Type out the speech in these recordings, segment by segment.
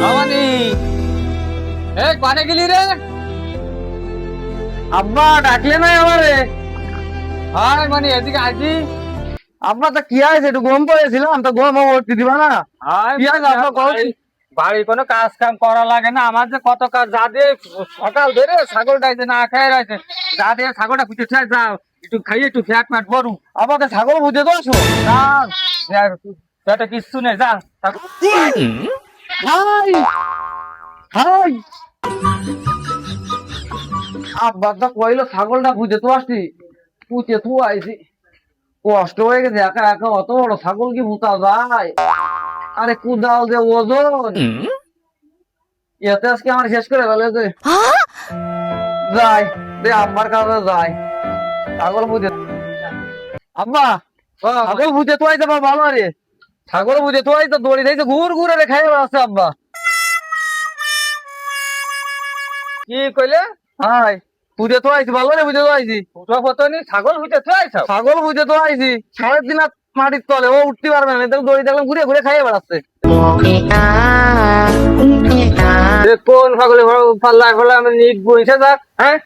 আমানি এই কানে গেলি রে? আব্বা ডাকলে নাই আমারে? হাই মানে এদিকে আজি। আব্বা তো কি আছে, একটু গম পড়েছিলাম তো, গম ভর্তি দিবা না? হাই কি আছে আব্বা কও? বাড়ি কোনো কাজ কাম করা লাগে না, আমার যে কত কাজ। যা দিয়ে সকাল ধরে ছাগলটা যে না খেয়ে রয়েছে, যা দিয়ে ছাগলটা খুঁজে যাও, একটু খাইয়ে একটু ফ্যাট ম্যাট বরু। আমাকে ছাগল বুঝে তো আসো। সেটা কিচ্ছু নেই, যা হাই হাই আব্বা তো কইলো ছাগলটা বুঝে তো আসছি, পুঁতে তো আইছি। কষ্ট হয়ে গেছে, একা একা অত বড় ছাগল কি ভুতা যায়? আরে কুদাল যে ওজন, এতে আজকে আমার শেষ করে ফেলেছে। যাই দে আব্বার কাছে যাই, ছাগল বুঝে। আব্বা ছাগল বুঝে তো আইতে ভালো রে, ছাগল বুঝে তো আইতে দড়ি দিয়েছে, ঘুর ঘুরে রে খাই আছে আব্বা। কি কইলে? হাই বুঝে তো আইছি, ভালো রে বুঝে তো আইছি। ফুটো ফতনি ছাগল হইতে থুয়াইছো? ছাগল বুঝে তো আইছি, 3.5 হাত মাটির তলে, ও উঠতে পারবে না, এদের দড়ি দেখলাম ঘুরে ঘুরে খাইয়ে বেড়াচ্ছে। কোন ছাগলে পাল্লা ফেলা আমি নিট বইছে যাক। হ্যাঁ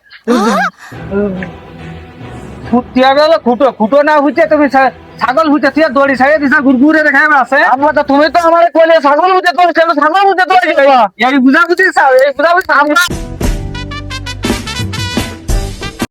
ফুটিয়া গেল, খুটো খুটো না হইতে তুমি ছাগল হইতে থিয়া দড়ি ছাড়িয়ে দিছা, ঘুরঘুরে রেখে আছে। আব্বা তো তুমি তো আমার কইলে ছাগল বুঝে তো, ছাগল বুঝে তো আইছি বাবা। এই বুঝা বুঝি এই বুঝা বুঝি